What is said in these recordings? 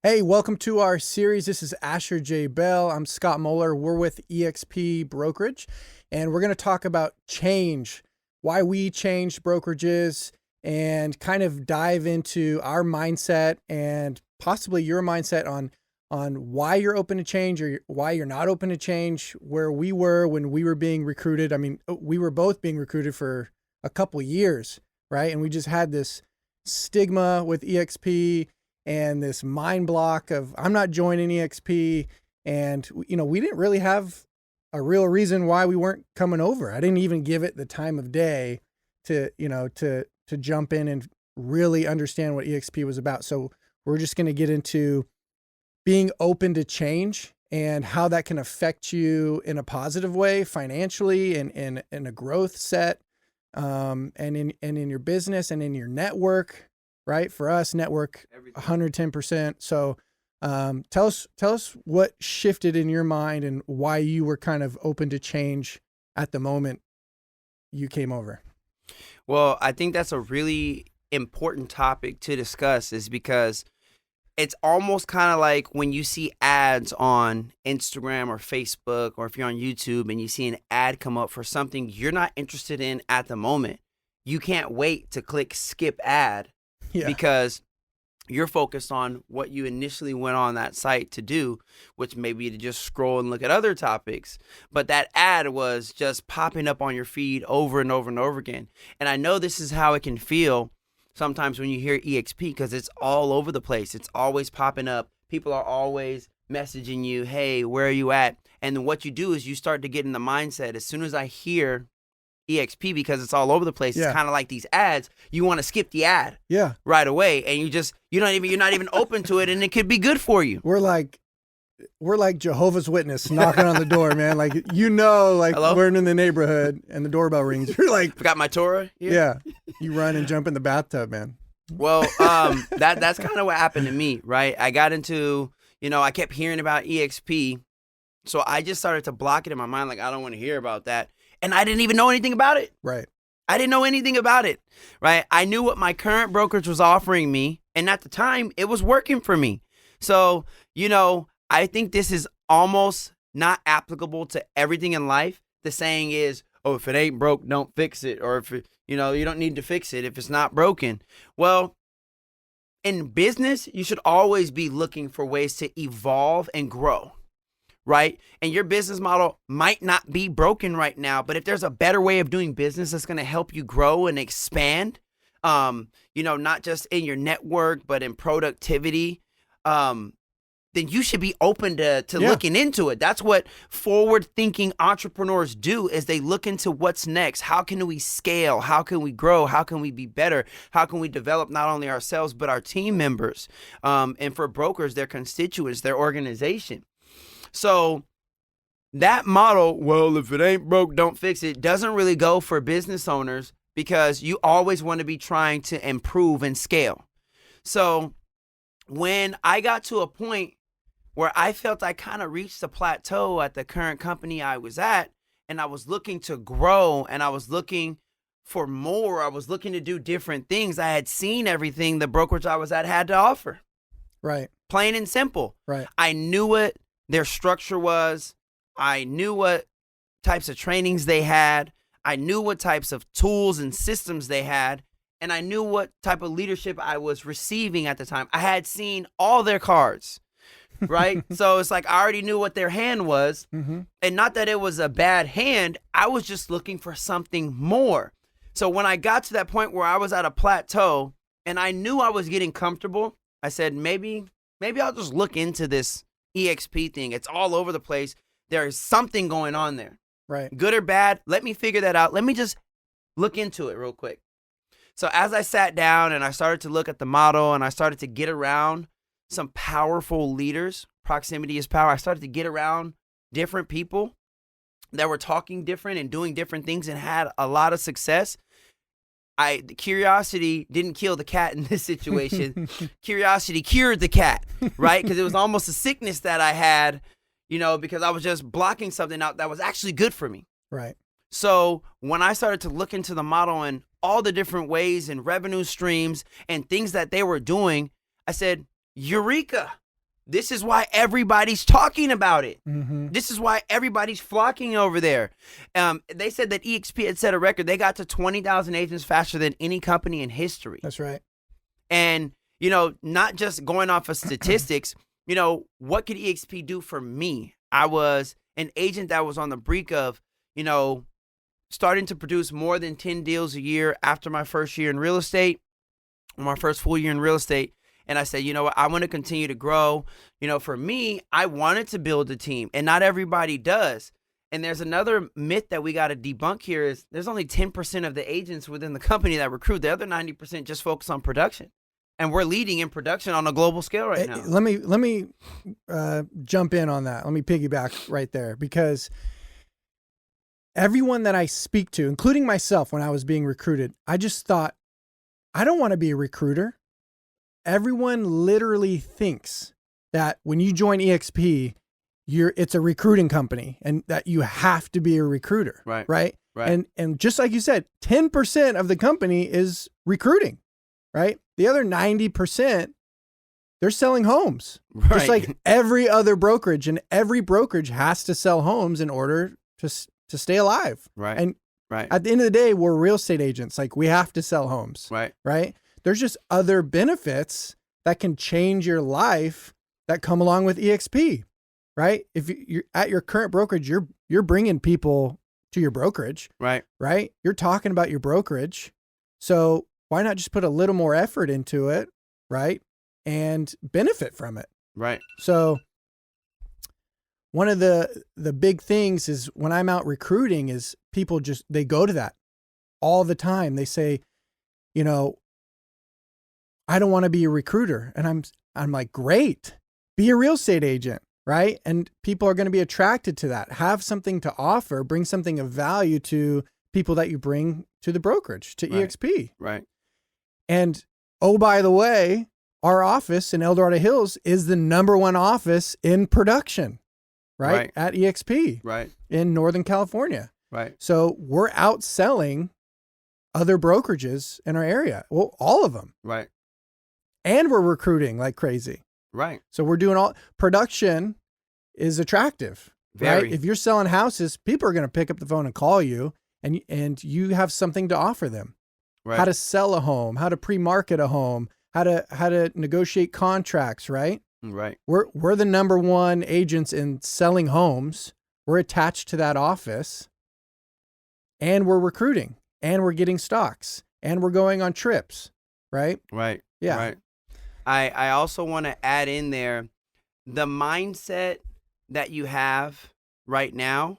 Hey, welcome to our series. This is Asher J. Bell. I'm Scott Moeller. We're with EXP Brokerage, and we're going to talk about change, why we changed brokerages, and kind of dive into our mindset and possibly your mindset on why you're open to change or why you're not open to change, where we were when we were being recruited. I mean, we were both being recruited for a couple years, right? And we just had this stigma with EXP and this mind block of I'm not joining EXP. And, we didn't really have a real reason why we weren't coming over. I didn't even give it the time of day to jump in and really understand what EXP was about. So we're just going to get into being open to change and how that can affect you in a positive way financially and in a growth set, and in your business and in your network. Right? For us, network 110%. So tell us what shifted in your mind and why you were kind of open to change at the moment you came over. Well, I think that's a really important topic to discuss, is because it's almost kind of like when you see ads on Instagram or Facebook, or if you're on YouTube and you see an ad come up for something you're not interested in at the moment, you can't wait to click skip ad. Yeah. Because you're focused on what you initially went on that site to do, which may be to just scroll and look at other topics. But that ad was just popping up on your feed over and over and over again. And I know this is how it can feel sometimes when you hear EXP, because it's all over the place. It's always popping up. People are always messaging you, hey, where are you at? And then what you do is you start to get in the mindset, as soon as I hear EXP, because it's all over the place. Yeah. It's kind of like these ads. You want to skip the ad, right away, and you're not even open to it, and it could be good for you. We're like Jehovah's Witness knocking on the door, man. Like Hello? We're in the neighborhood and the doorbell rings. You're like, forgot my Torah. Yeah, you run and jump in the bathtub, man. Well, that's kind of what happened to me, right? I got into, I kept hearing about EXP, so I just started to block it in my mind, like I don't want to hear about that. And I didn't even know anything about it. Right. I didn't know anything about it. Right. I knew what my current brokerage was offering me. And at the time, it was working for me. So, I think this is almost not applicable to everything in life. The saying is, oh, if it ain't broke, don't fix it. Or if, you don't need to fix it if it's not broken. Well, in business, you should always be looking for ways to evolve and grow. Right? And your business model might not be broken right now, but if there's a better way of doing business that's going to help you grow and expand, not just in your network, but in productivity, then you should be open to looking into it. That's what forward-thinking entrepreneurs do, is they look into what's next. How can we scale? How can we grow? How can we be better? How can we develop not only ourselves, but our team members? And for brokers, their constituents, their organization. So that model, well, if it ain't broke, don't fix it, doesn't really go for business owners, because you always want to be trying to improve and scale. So when I got to a point where I felt I kind of reached a plateau at the current company I was at, and I was looking to grow and I was looking for more, I was looking to do different things. I had seen everything the brokerage I was at had to offer. Right. Plain and simple. Right. I knew what their structure was. I knew what types of trainings they had. I knew what types of tools and systems they had. And I knew what type of leadership I was receiving at the time. I had seen all their cards, right? So it's like I already knew what their hand was. Mm-hmm. And not that it was a bad hand. I was just looking for something more. So when I got to that point where I was at a plateau and I knew I was getting comfortable, I said, maybe I'll just look into this EXP thing. It's all over the place. There's something going on there. Right. Good or bad, let me figure that out. Let me just look into it real quick. So as I sat down and I started to look at the model and I started to get around some powerful leaders, proximity is power. I started to get around different people that were talking different and doing different things and had a lot of success. The curiosity didn't kill the cat in this situation. Curiosity cured the cat, right? Because it was almost a sickness that I had, because I was just blocking something out that was actually good for me. Right. So when I started to look into the model and all the different ways and revenue streams and things that they were doing, I said, Eureka, This is why everybody's talking about it. Mm-hmm. This is why everybody's flocking over there. They said that EXP had set a record. They got to 20,000 agents faster than any company in history. That's right. And, you know, not just going off of statistics, you know, what could EXP do for me? I was an agent that was on the brink of, you know, starting to produce more than 10 deals a year after my first year in real estate, my first full year in real estate. And I said, you know what, I want to continue to grow. You know, for me, I wanted to build a team, and not everybody does. And there's another myth that we got to debunk here is there's only 10% of the agents within the company that recruit. The other 90% just focus on production. And we're leading in production on a global scale right now. Let me jump in on that. Let me piggyback right there, because everyone that I speak to, including myself when I was being recruited, I just thought, I don't want to be a recruiter. Everyone literally thinks that when you join EXP, it's a recruiting company and that you have to be a recruiter. Right. And just like you said, 10% of the company is recruiting, right? The other 90%, they're selling homes. Right. Just like every other brokerage, and every brokerage has to sell homes in order to stay alive. Right. And right. at the end of the day, we're real estate agents. Like, we have to sell homes. Right. Right. There's just other benefits that can change your life that come along with EXP, right? If you're at your current brokerage, you're bringing people to your brokerage, right? You're talking about your brokerage. So why not just put a little more effort into it, right? And benefit from it. Right. So one of the big things is when I'm out recruiting is people they go to that all the time. They say, you know, I don't want to be a recruiter. And I'm like, great, be a real estate agent, right? And people are going to be attracted to that. Have something to offer, bring something of value to people that you bring to the brokerage, to EXP. Right. And oh, by the way, our office in El Dorado Hills is the #1 office in production, right? At EXP, right, in Northern California. Right. So we're outselling other brokerages in our area. Well, all of them. Right. And we're recruiting like crazy. Right. So we're doing production is attractive. Very. Right? If you're selling houses, people are going to pick up the phone and call you, and you have something to offer them. Right. How to sell a home, how to pre-market a home, how to negotiate contracts, right? Right. We're the #1 agents in selling homes. We're attached to that office, and we're recruiting, and we're getting stocks, and we're going on trips, right? Right. Yeah. Right. I also want to add in there the mindset that you have right now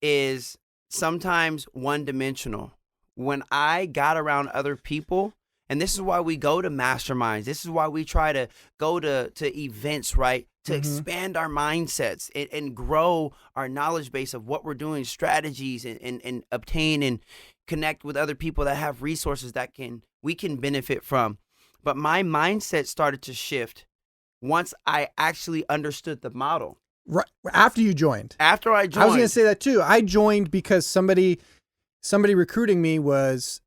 is sometimes one-dimensional. When I got around other people, and this is why we go to masterminds, this is why we try to go to events, right? To expand our mindsets and grow our knowledge base of what we're doing, strategies, and obtain and connect with other people that have resources that we can benefit from. But my mindset started to shift once I actually understood the model. Right after you joined. After I joined. I was going to say that too. I joined because somebody recruiting me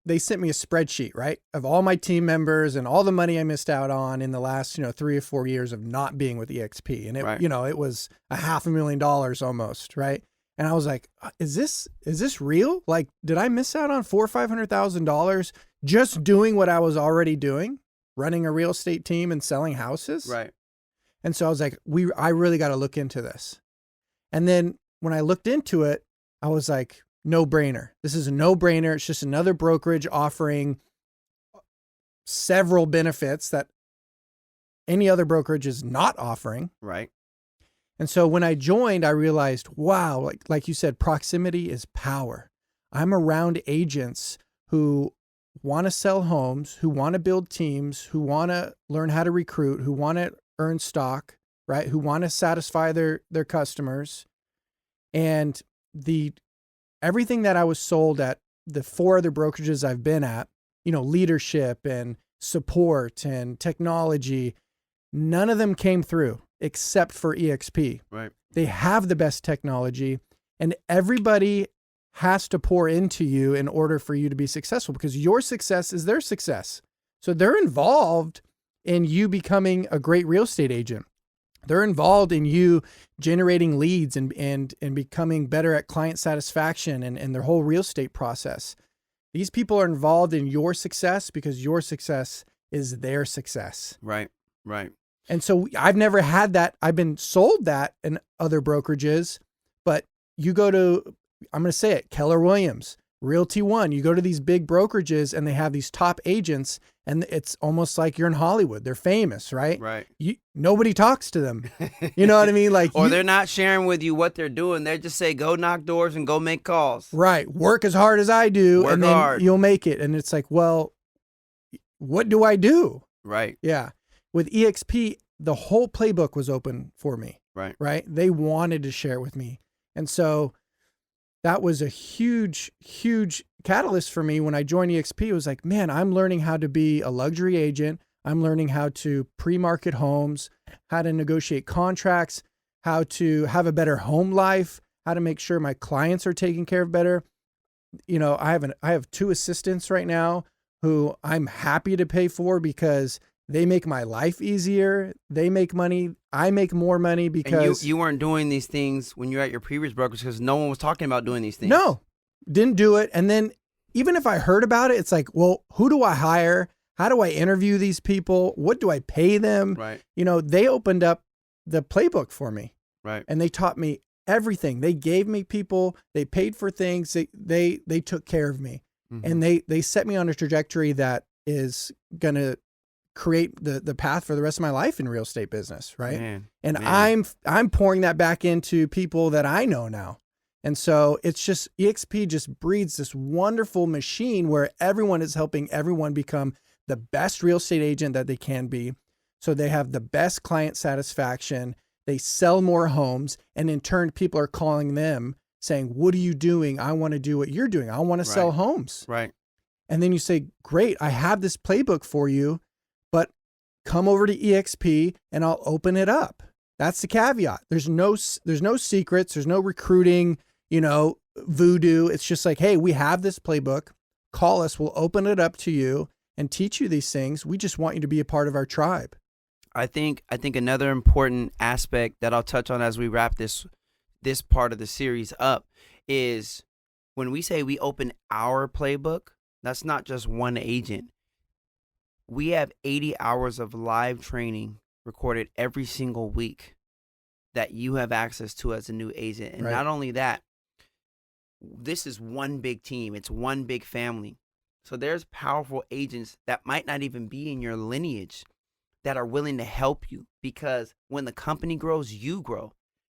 they sent me a spreadsheet, right, of all my team members and all the money I missed out on in the last, 3 or 4 years of not being with EXP. And it, it was $500,000 almost, right? And I was like, is this real? Like, did I miss out on $400,000 or $500,000 just doing what I was already doing, running a real estate team and selling houses? Right. And so I was like, I really got to look into this. And then when I looked into it, I was like, no brainer. This is a no brainer. It's just another brokerage offering several benefits that any other brokerage is not offering. Right. And so when I joined, I realized, wow, like you said, proximity is power. I'm around agents who want to sell homes, who want to build teams, who want to learn how to recruit, who want to earn stock, right? Who want to satisfy their customers. And everything that I was sold at the 4 other brokerages I've been at, leadership and support and technology, none of them came through except for EXP. Right. They have the best technology, and everybody has to pour into you in order for you to be successful, because your success is their success. So they're involved in you becoming a great real estate agent. They're involved in you generating leads and becoming better at client satisfaction and their whole real estate process. These people are involved in your success because your success is their success. Right. Right. And so I've never had that. I've been sold that in other brokerages, but you go to, I'm going to say it, Keller Williams, Realty One, you go to these big brokerages and they have these top agents and it's almost like you're in Hollywood. They're famous, right? Right. Nobody talks to them. You know what I mean? Like, or they're not sharing with you what they're doing. They just say, go knock doors and go make calls. Right. Work as hard as I do. Work and then hard. You'll make it. And it's like, well, what do I do? Right. Yeah. With EXP, the whole playbook was open for me. Right. Right. They wanted to share it with me. And so that was a huge, huge catalyst for me when I joined EXP. It was like, man, I'm learning how to be a luxury agent. I'm learning how to pre-market homes, how to negotiate contracts, how to have a better home life, how to make sure my clients are taken care of better. You know, I have 2 assistants right now who I'm happy to pay for because they make my life easier. They make money. I make more money because... And you weren't doing these things when you were at your previous brokerage because no one was talking about doing these things. No, didn't do it. And then even if I heard about it, it's like, well, who do I hire? How do I interview these people? What do I pay them? Right. You know, they opened up the playbook for me. Right. And they taught me everything. They gave me people. They paid for things. They took care of me. Mm-hmm. And they set me on a trajectory that is going to create the path for the rest of my life in real estate business. Right. Man. I'm pouring that back into people that I know now. And so it's just, EXP just breeds this wonderful machine where everyone is helping everyone become the best real estate agent that they can be. So they have the best client satisfaction. They sell more homes. And in turn, people are calling them saying, what are you doing? I want to do what you're doing. I want to sell homes. Right. And then you say, great, I have this playbook for you, but come over to EXP and I'll open it up. That's the caveat. There's no secrets. There's no recruiting, voodoo. It's just like, hey, we have this playbook. Call us. We'll open it up to you and teach you these things. We just want you to be a part of our tribe. I think another important aspect that I'll touch on as we wrap this part of the series up is when we say we open our playbook, that's not just one agent. We have 80 hours of live training recorded every single week that you have access to as a new agent. And not only that, this is one big team. It's one big family. So there's powerful agents that might not even be in your lineage that are willing to help you, because when the company grows, you grow.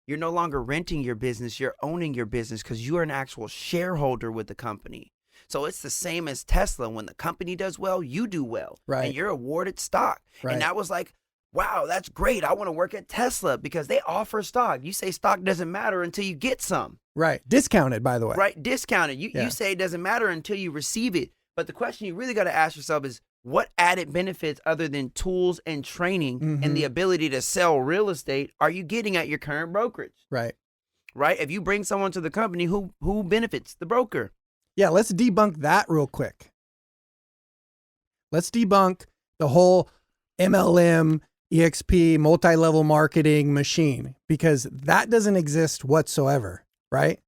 You're no longer renting your business. You're owning your business because you are an actual shareholder with the company. So it's the same as Tesla. When the company does well, you do well. Right. And you're awarded stock. Right. And that was like, wow, that's great. I want to work at Tesla because they offer stock. You say stock doesn't matter until you get some. Right. Discounted, by the way. Right. Discounted. You say it doesn't matter until you receive it. But the question you really got to ask yourself is, what added benefits other than tools and training and the ability to sell real estate are you getting at your current brokerage? Right. Right. If you bring someone to the company, who benefits? The broker. Yeah. Let's debunk that real quick. Let's debunk the whole MLM, EXP, multi-level marketing machine, because that doesn't exist whatsoever. Right.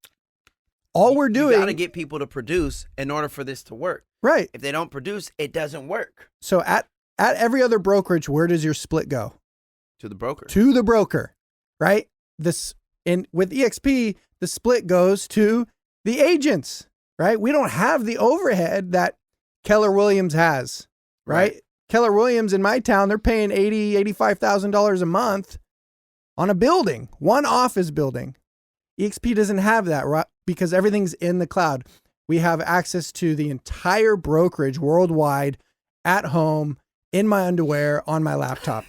All we're doing. You got to get people to produce in order for this to work. Right. If they don't produce, it doesn't work. So at every other brokerage, where does your split go? To the broker. To the broker, right? And with EXP, the split goes to the agents, right? We don't have the overhead that Keller Williams has, right? Keller Williams in my town, they're paying $85,000 a month on a building, one office building. EXP doesn't have that, right? Because everything's in the cloud. We have access to the entire brokerage worldwide, at home, in my underwear, on my laptop.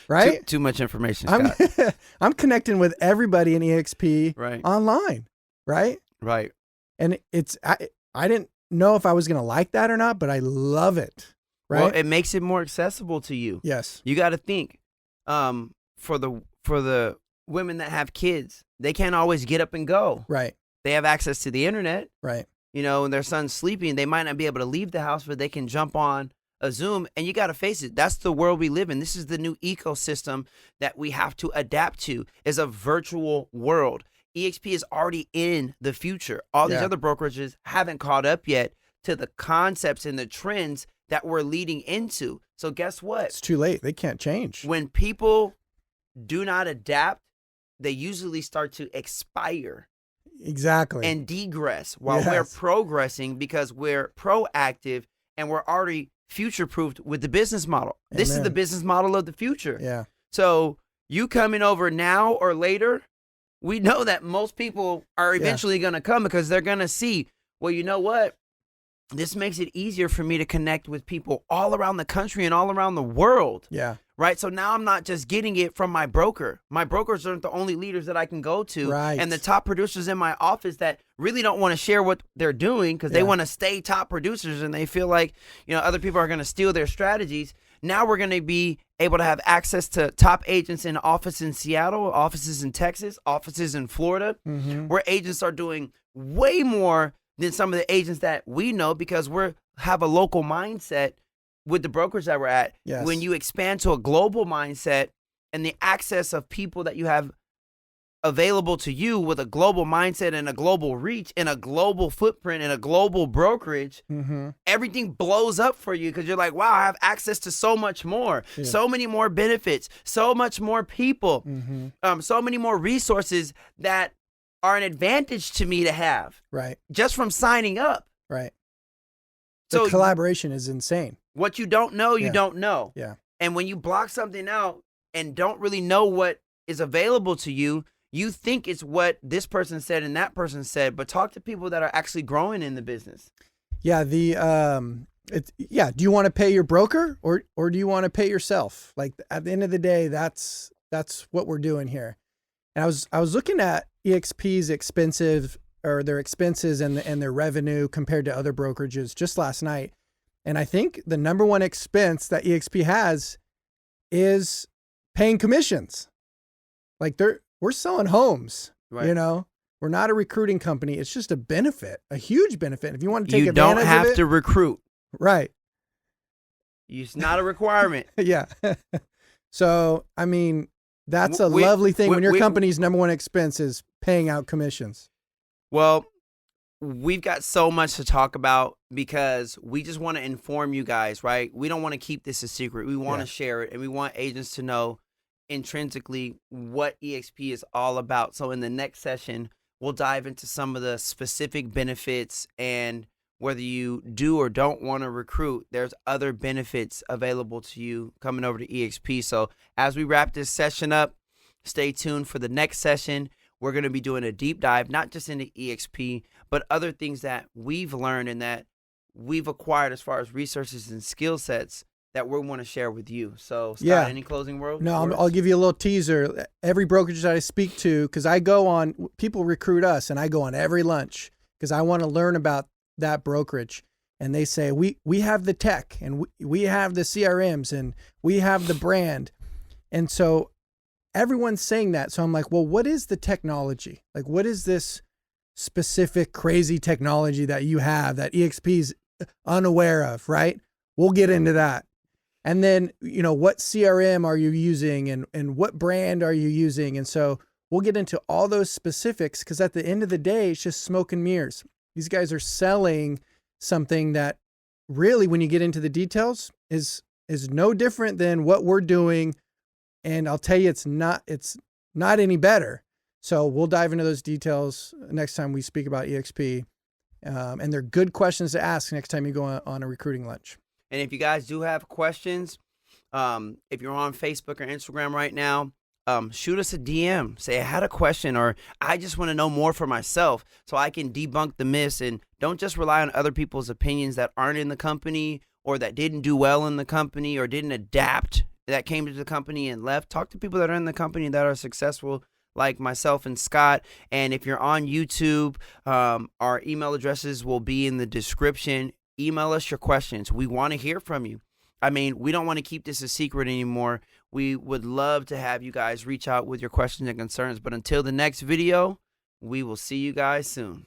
Right? Too much information, Scott. I'm connecting with everybody in EXP online. Right? Right. And I didn't know if I was going to like that or not, but I love it. Right? Well, it makes it more accessible to you. Yes. You got to think, for the women that have kids, they can't always get up and go. Right. They have access to the internet. Right. When their son's sleeping, they might not be able to leave the house, but they can jump on a Zoom, and you got to face it. That's the world we live in. This is the new ecosystem that we have to adapt to, is a virtual world. EXP is already in the future. All these other brokerages haven't caught up yet to the concepts and the trends that we're leading into. So guess what? It's too late. They can't change. When people do not adapt, they usually start to expire. Exactly. And degress while we're progressing, because we're proactive and we're already future-proofed with the business model. Amen. This is the business model of the future. Yeah. So you coming over now or later, we know that most people are eventually going to come, because they're going to see, well, you know what? This makes it easier for me to connect with people all around the country and all around the world. Yeah. Right. So now I'm not just getting it from my broker. My brokers aren't the only leaders that I can go to. Right. And the top producers in my office that really don't want to share what they're doing, because they want to stay top producers, and they feel like, other people are going to steal their strategies. Now we're going to be able to have access to top agents in office in Seattle, offices in Texas, offices in Florida, where agents are doing way more than some of the agents that we know, because we have a local mindset with the brokers that we're at. Yes. When you expand to a global mindset and the access of people that you have available to you with a global mindset and a global reach and a global footprint and a global brokerage, everything blows up for you, because you're like, wow, I have access to so much more, so many more benefits, so much more people, so many more resources that are an advantage to me to have. Right. Just from signing up. Right. So the collaboration is insane. What you don't know, you don't know. Yeah. And when you block something out and don't really know what is available to you, you think it's what this person said and that person said, but talk to people that are actually growing in the business. Yeah. Do you want to pay your broker or do you want to pay yourself? Like, at the end of the day, that's what we're doing here. And I was looking at EXP's their expenses and their revenue compared to other brokerages just last night. And I think the number one expense that EXP has is paying commissions. Like, we're selling homes, right. We're not a recruiting company. It's just a benefit, a huge benefit. If you want to take advantage you don't have of it, to recruit. Right. It's not a requirement. Yeah. So, I mean, that's a lovely thing when your company's number one expense is paying out commissions. Well, we've got so much to talk about, because we just want to inform you guys, right? We don't want to keep this a secret. We want to share it, and we want agents to know intrinsically what EXP is all about. So in the next session, we'll dive into some of the specific benefits, and whether you do or don't want to recruit, there's other benefits available to you coming over to EXP. So as we wrap this session up, stay tuned for the next session. We're going to be doing a deep dive, not just into EXP, but other things that we've learned and that we've acquired as far as resources and skill sets that we want to share with you. So, Scott, any closing words? No, I'll give you a little teaser. Every brokerage that I speak to, because people recruit us, and I go on every lunch because I want to learn about that brokerage. And they say, we have the tech, and we have the CRMs, and we have the brand. And so everyone's saying that. So I'm like, well, what is the technology? Like, what is this specific crazy technology that you have that EXP's unaware of, right? We'll get into that. And then, what CRM are you using, and what brand are you using? And so we'll get into all those specifics, because at the end of the day, it's just smoke and mirrors. These guys are selling something that really, when you get into the details, is no different than what we're doing. And I'll tell you, it's not any better. So we'll dive into those details next time we speak about EXP. And they're good questions to ask next time you go on a recruiting lunch. And if you guys do have questions, if you're on Facebook or Instagram right now, shoot us a DM. Say, I had a question, or I just want to know more for myself so I can debunk the myths. And don't just rely on other people's opinions that aren't in the company, or that didn't do well in the company, or didn't adapt, that came to the company and left. Talk to people that are in the company that are successful, like myself and Scott. And if you're on YouTube, our email addresses will be in the description. Email us your questions. We want to hear from you. I mean, we don't want to keep this a secret anymore. We would love to have you guys reach out with your questions and concerns. But until the next video, we will see you guys soon.